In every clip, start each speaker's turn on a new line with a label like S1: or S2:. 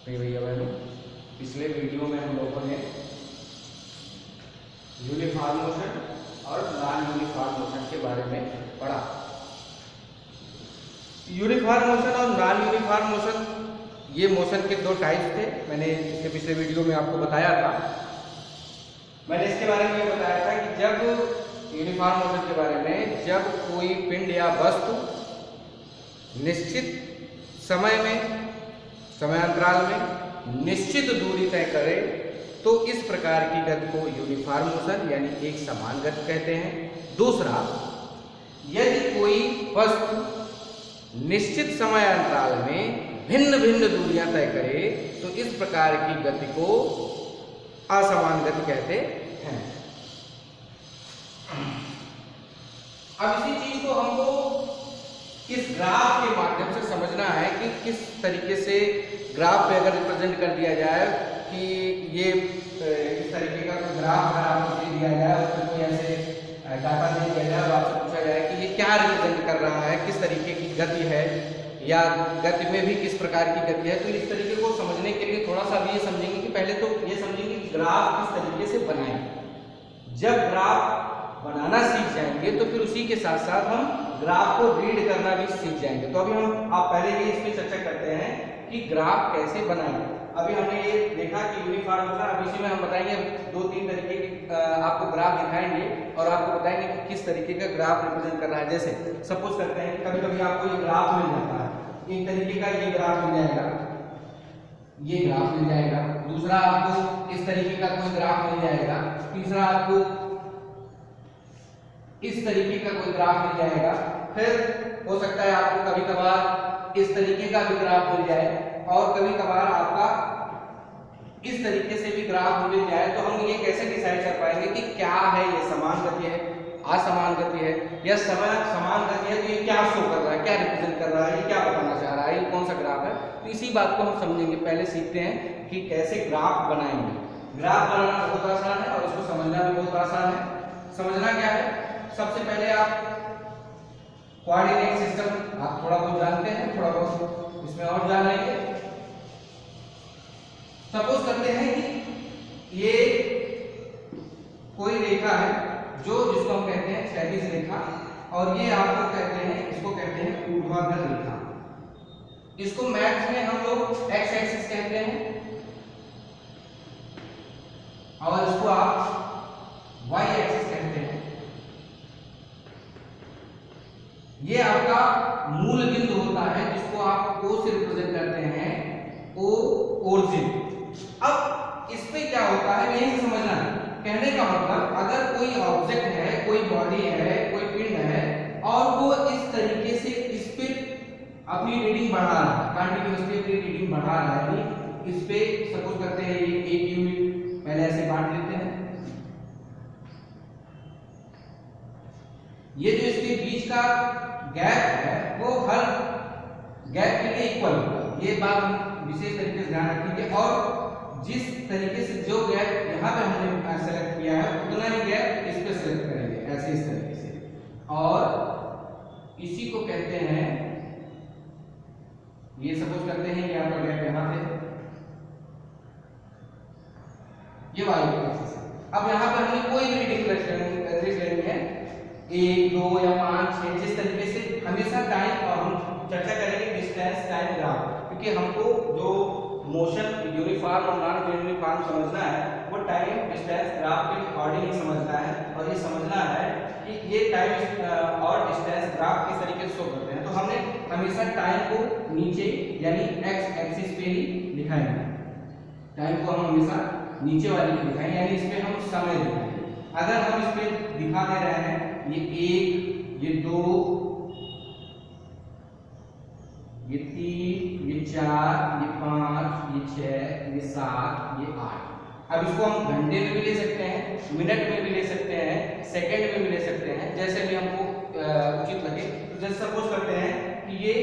S1: भैया बहनों, पिछले वीडियो में हम लोगों ने यूनिफॉर्म मोशन और नॉन यूनिफॉर्म मोशन के बारे में पढ़ा। यूनिफॉर्म मोशन और नॉन यूनिफॉर्म मोशन ये मोशन के दो टाइप्स थे। मैंने इसके पिछले वीडियो में आपको बताया था। मैंने इसके बारे में ये बताया था कि जब यूनिफॉर्म मोशन के बारे में, जब कोई पिंड या वस्तु निश्चित समय में, समयांतराल में निश्चित दूरी तय करे तो इस प्रकार की गति को यूनिफॉर्म मोशन यानी एक समान गति कहते हैं। दूसरा, यदि कोई वस्तु निश्चित समयांतराल में भिन्न भिन्न दूरियां तय करे तो इस प्रकार की गति को असमान गति कहते हैं। अब इसी चीज को हमको इस ग्राफ के माध्यम से समझना है कि किस तरीके से ग्राफ पे अगर रिप्रेजेंट कर दिया जाए कि ये इस तरीके का कोई ग्राफ अगर आपको दे दिया जाए, उसमें कोई ऐसे डाटा दे दिया जाए और आपसे पूछा जाए कि ये क्या रिप्रेजेंट कर रहा है, किस तरीके की गति है या गति में भी किस प्रकार की गति है, तो इस तरीके को समझने के लिए थोड़ा सा अभी ये समझेंगे कि पहले तो ये समझेंगे कि ग्राफ किस तरीके से बनाएंगे। जब ग्राफ बनाना सीख जाएंगे तो फिर उसी के साथ साथ हम ग्राफ को रीड करना भी सीख जाएंगे। तो अभी हम आप पहले ये इस पे चर्चा करते हैं कि ग्राफ कैसे बनाएं। अभी हमने ये देखा कि यूनिफॉर्म मोशन, अब इसी में हम बताएंगे दो तीन तरीके के आपको ग्राफ दिखाएंगे और आपको बताएंगे कि किस तरीके का ग्राफ रिप्रेजेंट कर रहा है। जैसे सपोज करते हैं कि कभी कभी आपको ये ग्राफ मिल जाता है, एक तरीके का ये ग्राफ मिल जाएगा, ये ग्राफ मिल जाएगा। दूसरा आपको इस तरीके का कोई ग्राफ मिल जाएगा। तीसरा आपको इस तरीके का कोई ग्राफ मिल जाएगा। फिर हो सकता है आपको कभी कभार इस तरीके का भी ग्राफ मिल जाए और कभी कभार आपका इस तरीके से भी ग्राफ मिल जाए। तो हम ये कैसे डिसाइड कर पाएंगे कि क्या है, ये समान गति है, असमान गति है या समान गति है, तो ये क्या शो कर रहा है, क्या रिप्रेजेंट कर रहा है, ये क्या बताना चाह रहा है, ये कौन सा ग्राफ है। तो इसी बात को हम समझेंगे। पहले सीखते हैं कि कैसे ग्राफ बनाएंगे। ग्राफ बनाना बहुत आसान है और इसको समझना भी बहुत आसान है। समझना क्या है, सबसे पहले आप कोऑर्डिनेट सिस्टम आप थोड़ा बहुत जानते हैं, थोड़ा बहुत इसमें और जान लेंगे। सपोज करते हैं कि ये कोई रेखा है जिसको हम कहते हैं क्षैतिज रेखा, और ये आपको कहते हैं, इसको कहते हैं ऊर्ध्वाधर रेखा। इसको मैथ्स में हम लोग एक्स एक्सिस कहते हैं और इसको आप वाई एक्सिस कहते हैं। ये आपका मूल बिंदु होता है जिसको आप O से रिप्रेजेंट करते हैं, O ओरिजिन। अब इस पे क्या होता है यही से समझना है। कहने का मतलब, अगर कोई ऑब्जेक्ट है, कोई बॉडी है, कोई पिंड है और वो इस तरीके से इस पे अपनी रीडिंग बढ़ा रहा है, कंटिन्यूअसली अपनी रीडिंग बढ़ा रहा है, इस पे सपोज करते हैं ये 1 यूनिट, पहले ऐसे बांट लेते हैं। ये जो इसके बीच का गैप है वो हर गैप के लिए इक्वल होगा। ये बात विशेष तरीके से ध्यान रखिए। और जिस तरीके से जो गैप यहाँ पे हमने सेलेक्ट किया है उतना ही गैप इस पे सेलेक्ट करेंगे, ऐसे इस तरीके से। और इसी को कहते हैं, ये सपोज करते हैं कि आपका गैप यहाँ पे, ये वाई एक्सिस है। अब यहाँ पे हमने कोई भी रीडिंग लेनी है, 1 2 या 5 6, जिस तरीके से हमेशा टाइम, और हम चर्चा करेंगे डिस्टेंस टाइम ग्राफ, क्योंकि हमको जो मोशन यूनिफॉर्म और नॉन यूनिफॉर्म समझना है वो टाइम डिस्टेंस ग्राफ के अकॉर्डिंग ही समझना है। और ये समझना है कि ये टाइम और डिस्टेंस ग्राफ किस तरीके से शो करते हैं। तो हमने हमेशा टाइम को नीचे यानी एक्स एक्सिस पे ही दिखाएंगे। टाइम को हम हमेशा नीचे वाली पे दिखाएंगे, यानी इस पे हम समय दिखाएंगे। अगर हम इस पे दिखा दे रहे हैं ये 1, ये 2, ये 3, ये 4, ये 5, ये 6, ये 7, ये 8। अब इसको हम घंटे में भी ले सकते हैं, मिनट में भी ले सकते हैं, सेकंड में भी ले सकते हैं, जैसे भी हमको उचित लगे। तो जैसे सपोज करते हैं कि ये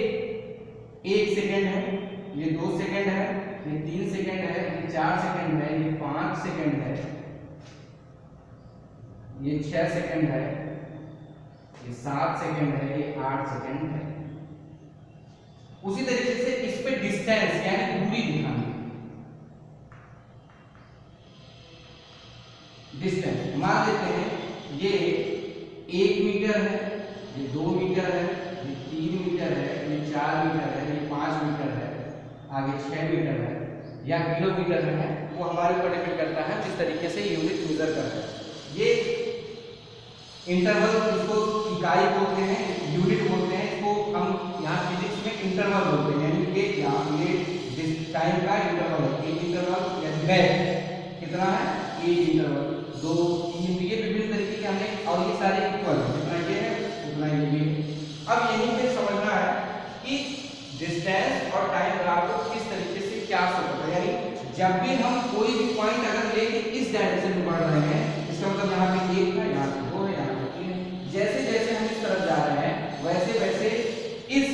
S1: 1 सेकंड है, ये 2 सेकंड है, ये 3 सेकंड है, ये 4 सेकंड है, ये 5 सेकंड है, ये 6 सेकंड है, ये 7 सेकंड है, ये 8 सेकंड है। उसी तरीके से इस पे डिस्टेंस यानी दूरी दिखानी, ये 1 मीटर है, ये 2 मीटर है, ये 3 मीटर है, ये 4 मीटर है, ये 5 मीटर है, आगे 6 मीटर है या किलोमीटर में है, वो हमारे ऊपर डिपेंड करता है किस तरीके से यूनिट मेजर करते हैं। ये इंटरवल, इसको इकाई बोलते हैं, यूनिट बोलते हैं, इसको हम यहाँ फिजिक्स में इंटरवल बोलते हैं, यानी कि यहाँ ये टाइम का इंटरवल है, एक इंटरवल यानी गैप कितना है, एक इंटरवल, 2 3, ये विभिन्न तरीके के हमने, और ये सारे इक्वल है, जितना ये है उतना ये भी है। अब यहीं पे समझना है कि डिस्टेंस और टाइम ग्राफ को किस तरीके से क्या शो करता है, यानी जब भी हम कोई भी पॉइंट अगर लेके इस डायरेक्शन में बढ़ रहे हैं, इसका मतलब यहाँ पे 1 है, यहाँ पे 2 है, यहाँ पे 3 है, जैसे जैसे हम इस तरफ जा रहे हैं वैसे वैसे इस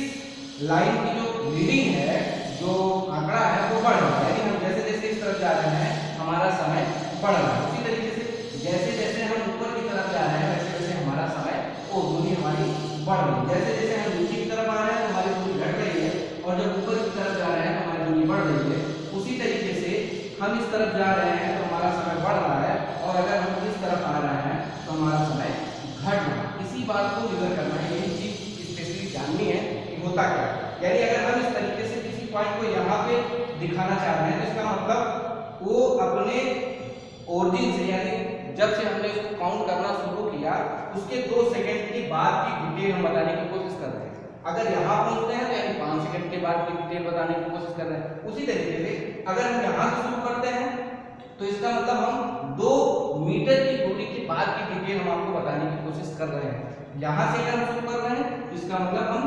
S1: लाइन की जो रीडिंग है, जो आंकड़ा है वो बढ़ रहा है, यानी हम जैसे जैसे इस तरफ जा रहे हैं हमारा समय बढ़ रहा है। उसी तरीके से जैसे जैसे हम ऊपर की तरफ जा रहे हैं वैसे वैसे हमारा समय दूरी हमारी बढ़ रही है, जैसे जैसे हम नीचे की तरफ आ रहे हैं तो हमारी दूरी घट रही है, और जब ऊपर की तरफ जा रहे हैं तो हमारी दूरी बढ़ रही है। उसी तरीके से हम इस तरफ जा रहे हैं तो हमारा समय बढ़ रहा है, और अगर हम इस तरफ आ रहे हैं तो हमारा समय घट रहा है। इसी बात को मेजर करना है, यही चीज स्पेशली जाननी है कि होता क्या है। यानी अगर हम इस तरीके से किसी पॉइंट को यहाँ पे दिखाना चाह रहे हैं तो इसका मतलब वो अपने ओरिजिन से, यानी जब से हमने इसको काउंट करना शुरू किया उसके 2 सेकंड के बाद की डिटेल हम बताने की कोशिश कर रहे हैं। अगर यहाँ पहुंचते हैं तो यानी 5 सेकंड के बाद की डिटेल बताने की कोशिश कर रहे हैं। उसी तरीके से अगर हम यहाँ से शुरू करते हैं तो इसका मतलब हम 2 मीटर की दूरी के बाद की डिटेल हम आपको बताने की कोशिश कर रहे हैं। यहाँ से अगर हम शुरू कर रहे हैं तो इसका मतलब हम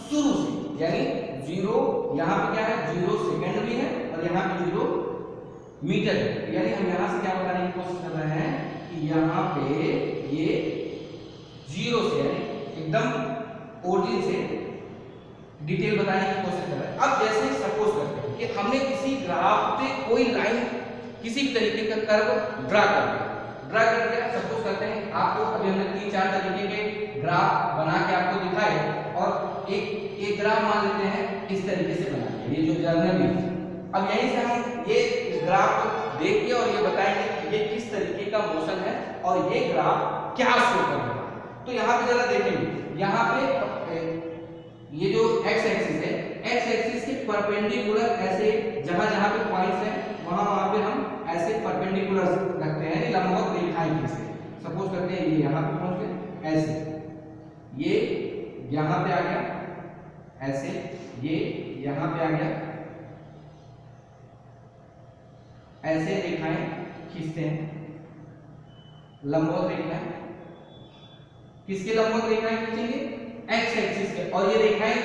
S1: शुरू से, यानी 0, यहाँ पे क्या है 0 सेकंड भी है और यहाँ पे 0 मीटर है, यानी हम यहाँ से क्या बताने की कोशिश कर रहे हैं कि यहाँ पे ये 0 से, यानी एकदम ओरिजिन से डिटेल बताने की कोशिश कर रहे हैं। अब जैसे सपोज करते हैं कि हमने किसी ग्राफ पे कोई लाइन किसी भी तरीके का कर्व ड्रा कर दिया, सपोज करते हैं आपको अभी हमने 3-4 तरीके के ग्राफ बना के आपको दिखाए, और एक ग्राफ मान लेते हैं इस तरीके से बना के, ये जो जर्नली। अब यहीं से हम ये इस ग्राफ को देख के और ये बताएंगे कि ये किस तरीके का मोशन है और ये ग्राफ क्या शो कर रहा है। तो यहाँ पे जरा देखेंगे, यहाँ पे ये जो x एक्सिस है, x एक्सिस के परपेंडिकुलर ऐसे जहां जहां पे पॉइंट्स हैं वहां पे हम ऐसे परपेंडिकुलर रखते हैं, यानी लंबवत रेखाएं खींचते हैं। सपोज करते हैं ये यहाँ पे पहुंच गए ऐसे, ये यहाँ पे आ गया ऐसे, ये यहाँ पे आ गया ऐसे, रेखाएं खींचते हैं, लंबवत रेखाएं। किसके लंबवत रेखाएं खींचेंगे? x एक्सिस के। और ये रेखाएं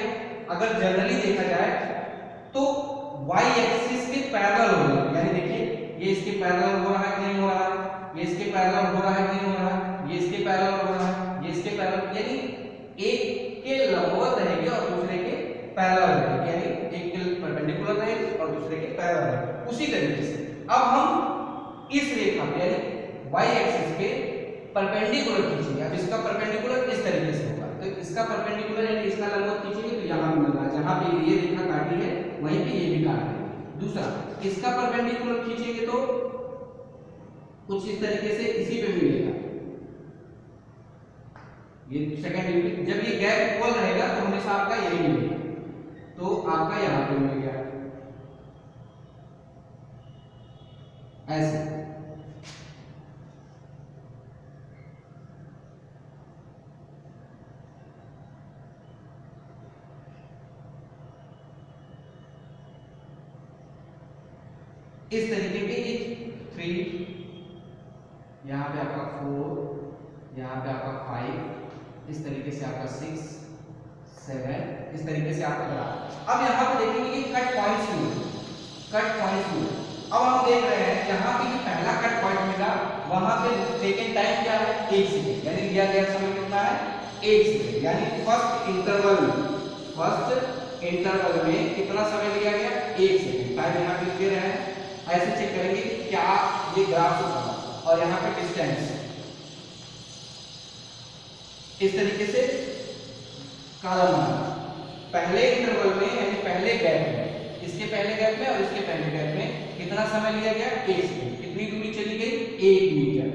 S1: अगर जनरली देखा जाए तो y एक्सिस के पैरेलल हो रही है, यानी देखिए ये इसके पैरेलल हो रहा है कि नहीं हो रहा है, ये इसके पैरेलल हो रहा है कि नहीं हो रहा है, ये इसके पैरेलल हो रहा है, ये इसके पैरेलल, यानी एक के लंबवत रहेगी और दूसरे के पैरेलल रहेगी, यानी एक के परपेंडिकुलर रहेगी और दूसरे के पैरेलल रहेगी। उसी तरीके से अब हम इस रेखा पे यानी y एक्सिस पे परपेंडिकुलर खींचेंगे। अब इसका परपेंडिकुलर इस तरीके से होगा, तो इसका परपेंडिकुलर यानी इसका लंबवत खींचेंगे तो यहाँ भी मिलना है, जहाँ पे ये रेखा काटी है वहीं पे ये भी काट है। दूसरा, इसका परपेंडिकुलर खींचेंगे तो कुछ इस तरीके से इसी पे मिलेगा, ये सेकंड यूनिट। जब ये गैप इक्वल रहेगा तो हमेशा आपका यही मिलेगा, तो आपका यहाँ पे मिल गया ऐसे। इस तरीके के 3, यहाँ पे आपका 4, यहाँ पे आपका 5, इस तरीके से आपका 6, 7, इस तरीके से आपका ग्राफ। अब यहाँ पे देखेंगे कि कट पॉइंट्स मिले। अब हम देख रहे हैं जहाँ पे पहला कट पॉइंट मिला वहां पे सेकेंड टाइम क्या है 1 सेकेंड, यानी लिया गया समय कितना है 1 सेकेंड, यानी फर्स्ट इंटरवल में कितना समय लिया गया 1 सेकेंड। टाइम यहाँ पे दे रहे हैं, ऐसे चेक करेंगे कि क्या ये ग्राफ शो कर रहा है। और यहाँ पे डिस्टेंस इस तरीके से कॉलम बना, पहले इंटरवल में यानी पहले गैप में, इसके पहले गैप में और इसके पहले गैप में कितना समय लिया गया 1 सेकेंड। कितनी दूरी चली गई 1 मीटर।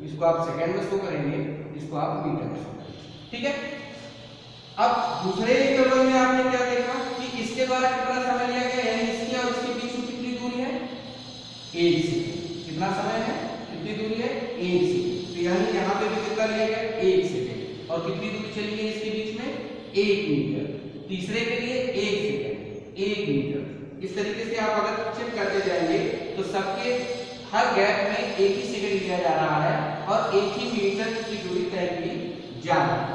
S1: इसको आप सेकंड में शो करेंगे इसको आप मीटर में शो करेंगे, ठीक है। अब दूसरे इंटरवल में आपने क्या देखा कि इसके द्वारा कितना समय लिया गया, यानी इसके और इसके बीच में कितनी दूरी है, 1 सेकंड। कितना समय है, कितनी दूरी है, 1 सेकंड। तो यानी यहाँ पे भी कितना लिया गया, 1 सेकंड। और कितनी दूरी चली गई इसके बीच में, 1 मीटर। तीसरे के लिए 1 सेकंड, 1 मीटर। इस तरीके से आप अगर चेक करते जाएंगे तो सबके हर गैप में 1 ही सेकंड लिया जा रहा है और 1 ही मीटर की दूरी तय की जा रही है,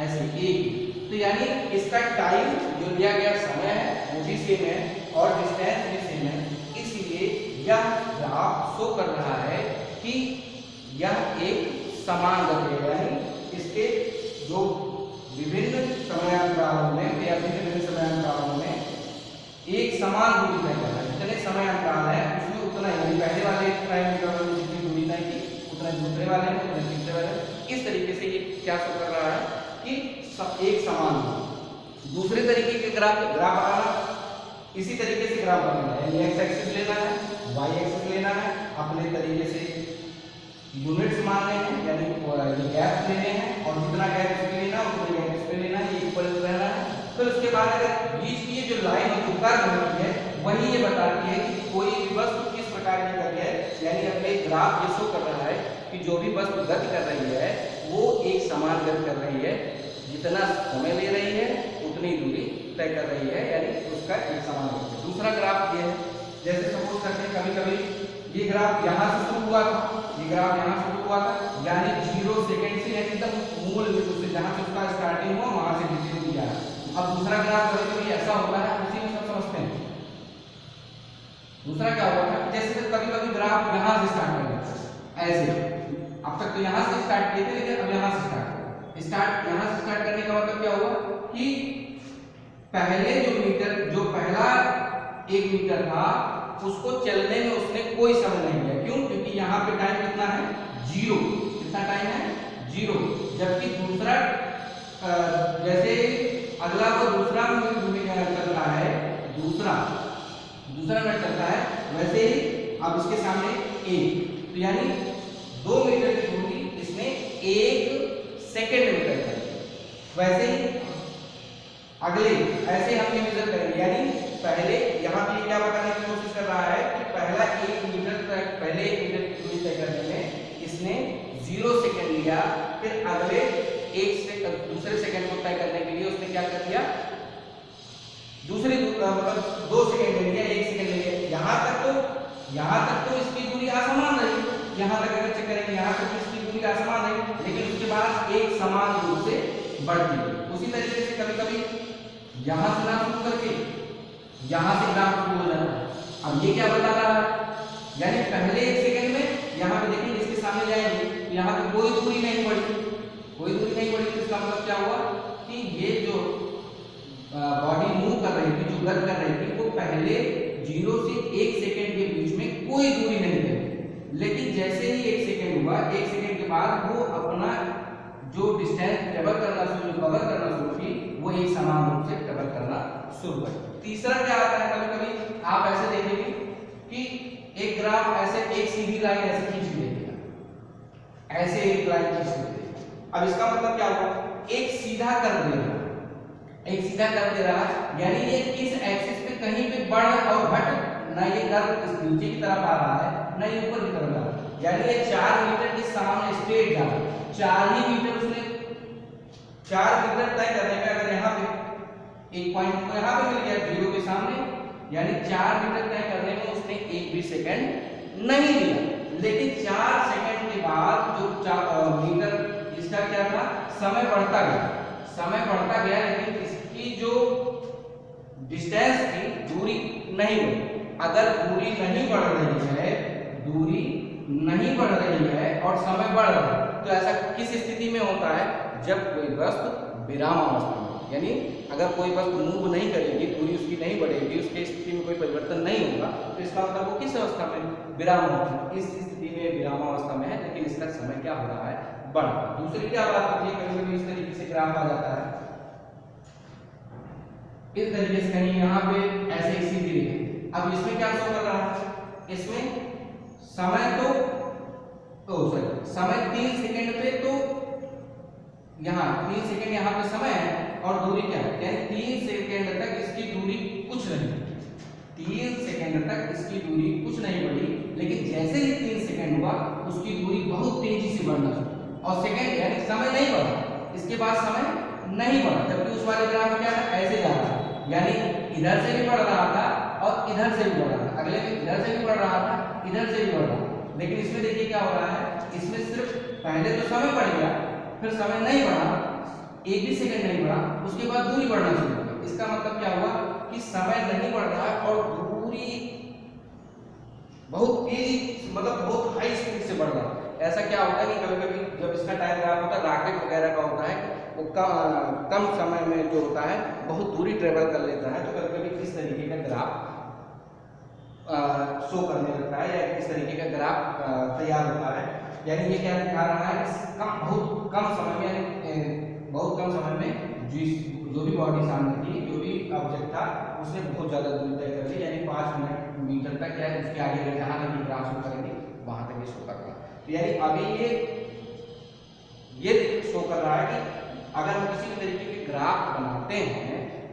S1: ऐसे 1। तो यानी इसका टाइम जो दिया गया समय है वो भी सेम है और डिस्टेंस भी सेम है, इसलिए यह ग्राफ शो कर रहा है कि यह एक समान गति है, यानी इसके जो विभिन्न समयांतरालों में या विभिन्न समयांतरालों में एक समान दूरी तय कर रहा है। जितने समयांतराल है उसमें उतना ही, पहले वाले टाइम इंटरवल में जितनी दूरी तय की उतना दूसरे वाले में, उतना तीसरे वाले में। इस तरीके से ये क्या शो कर रहा है कि एक समान हो। दूसरे तरीके के ग्राफ बनाना, इसी तरीके से ग्राफ बनाना है, यानी एक्स एक्सिस लेना है, वाई एक्सिस लेना है, अपने तरीके से यूनिट्स मानने हैं, यानी गैप लेने हैं और जितना गैप इसमें लेना उतना गैप इसमें लेना है, ये इक्वल रहना है। फिर उसके बाद अगर बीच की जो लाइन और जो कर्व होती है वही ये बताती है कि कोई भी वस्तु किस प्रकार की गति है, यानी अपने ग्राफ ये शो कर रहा है कि जो भी वस्तु गति कर रही है वो एक समान गति कर रही है, जितना समय ले रही है उतनी दूरी तय कर रही है, यानी उसका एक समान है। दूसरा ग्राफ ये है, जैसे सपोज करते हैं कभी कभी ये ग्राफ यहाँ से शुरू हुआ था, ये ग्राफ यहाँ शुरू हुआ था, यानी 0 सेकंड से यानी एकदम मूल बिंदु से जहाँ से उसका स्टार्टिंग हुआ वहां से नीचे दिया है। अब दूसरा ग्राफ कभी कभी ऐसा होता है, उसी में सब समझते हैं। दूसरा क्या होता है, जैसे कभी कभी ग्राफ यहाँ से स्टार्ट कर देता है, ऐसे अब तक तो यहाँ से स्टार्ट किए थे लेकिन अब यहाँ से स्टार्ट यहाँ से स्टार्ट करने का मतलब क्या हुआ कि पहले जो पहला 1 मीटर था उसको चलने में उसने कोई समय नहीं लिया। क्यों? क्योंकि यहाँ पे टाइम कितना है, 0। कितना टाइम है, 0। जबकि दूसरा जैसे अगला वो दूसरा मिनट चलता है, दूसरा मिनट चलता है, वैसे ही अब इसके सामने 1, तो यानी 2 मीटर की दूरी इसने 1 सेकेंड में तय कर। वैसे ही अगले ऐसे हम ये मेजर करेंगे, यानी पहले यहाँ पे क्या बताने की कोशिश कर रहा है कि पहला 1 मीटर तक, पहले 1 मीटर की दूरी तय करने में इसने 0 सेकेंड लिया, फिर अगले दूसरे सेकेंड को तय करने के लिए उसने क्या कर दिया, मतलब 2 सेकेंड ले लिया, 1 सेकेंड ले लिया। यहाँ तक तो इसकी दूरी असमान रही, यहाँ तक अगर चेक करेंगे यहाँ तक इसकी दूरी असमान रही, लेकिन उसके बाद एक समान रूप से बढ़ती है। उसी तरीके से कभी कभी यहाँ से ग्राफ शुरू करके यहाँ से ग्राफ शुरू हो जाता है। अब ये क्या बता रहा है, यानी पहले 1 सेकेंड में यहाँ पे देखेंगे इसके सामने जाएंगे तो यहाँ पे कोई दूरी नहीं बढ़ी, तो इसका मतलब क्या हुआ कि ये जो बॉडी मूव कर रही थी, जो गति कर रही थी, वो पहले 0 से 1 सेकेंड के बीच में कोई दूरी नहीं थी। लेकिन जैसे ही 1 सेकेंड हुआ, 1 सेकेंड के बाद वो अपना जो डिस्टेंस कवर करना शुरू की, वो एक समान रूप से कवर करना शुरू कर। तीसरा क्या आता है, कभी कभी आप ऐसे देखेंगे कि एक ग्राफ ऐसे एक सीधी लाइन ऐसे खींच देगा, ऐसे एक लाइन खींच देगा। अब इसका मतलब क्या हुआ, एक सीधा कर दे रहा है, यानी ये इस एक्सिस पे कहीं पे बढ़ और घट, ना ये कर्व इस नीचे की तरफ आ रहा है ना ये ऊपर की तरफ जा रहा है, यानी ये 4 मीटर के सामने स्ट्रेट जा रहा है। 4 ही मीटर उसने 4 मीटर तय करने में, अगर यहाँ पे एक पॉइंट को यहाँ पे मिल गया 0 के सामने, यानी 4 मीटर तय करने में उसने 1 भी सेकंड नहीं लिया। लेकिन 4 सेकंड के बाद जो मीटर इसका क्या था, समय बढ़ता गया, लेकिन इसकी जो डिस्टेंस थी, दूरी नहीं बढ़ी। अगर दूरी नहीं बढ़ रही है और समय बढ़ रहा है, तो ऐसा किस स्थिति में होता है, जब कोई वस्तु विरामावस्था में, यानी अगर कोई वस्तु मूव नहीं करेगी, दूरी उसकी नहीं बढ़ेगी, उसके स्थिति में कोई परिवर्तन नहीं होगा, तो इसका मतलब वो किस अवस्था में, विरामावस्था, इस स्थिति में विरामावस्था में है, लेकिन इसका समय क्या हो रहा है, बढ़ रहा है। दूसरी क्या बात होती है, कभी कभी इस तरीके से ग्राफ आ जाता है, इस तरीके से कहीं यहाँ पे ऐसे एक सीधी रेखा। अब इसमें क्या शो कर रहा है, इसमें समय 3 सेकंड पे तो यहाँ 3 सेकंड यहाँ पे समय है और दूरी क्या है, यानी 3 सेकंड तक इसकी दूरी कुछ नहीं, 3 सेकंड तक इसकी दूरी कुछ नहीं बढ़ी, लेकिन जैसे ही 3 सेकंड हुआ उसकी दूरी बहुत तेजी से बढ़ना शुरू, और सेकंड यानी समय नहीं बढ़ा, इसके बाद समय नहीं बढ़ा, जबकि उस वाले ग्राफ में क्या था, ऐसे जा रहा था, यानी इधर से भी बढ़ रहा था और इधर से भी बढ़ रहा था, अगले में इधर से भी बढ़ रहा था, इधर से भी बढ़ रहा था। लेकिन इसमें देखिए क्या हो रहा है, इसमें सिर्फ पहले तो समय बढ़ गया, फिर समय नहीं बढ़ा, एक भी सेकंड नहीं बढ़ा, उसके बाद दूरी बढ़ना शुरू हो गई। इसका मतलब क्या हुआ कि समय नहीं बढ़ रहा है और दूरी बहुत तेजी, मतलब बहुत हाई स्पीड से बढ़ रहा है। ऐसा क्या होता है कि कभी कभी जब इसका टाइम ग्राफ होता है, रॉकेट वगैरह का होता है, वो कम समय में जो होता है बहुत दूरी ट्रेवल कर लेता है, तो कभी कभी इस तरीके का ग्राफ शो करने लगता है, या इस तरीके का ग्राफ तैयार होता है। यानी ये क्या दिखा रहा है, बहुत कम समय में, यानी बहुत कम समय में जो भी बॉडी सामने थी, जो भी ऑब्जेक्ट था, उसने बहुत ज़्यादा दूरी तय कर ली, यानी 5 मीटर तक, या उसके आगे जहाँ तक ये ग्राफ शो करेंगे वहाँ तक ये शो कर रहा है। तो यानी अभी ये शो कर रहा है कि अगर हम किसी भी तरीके के ग्राफ बनाते हैं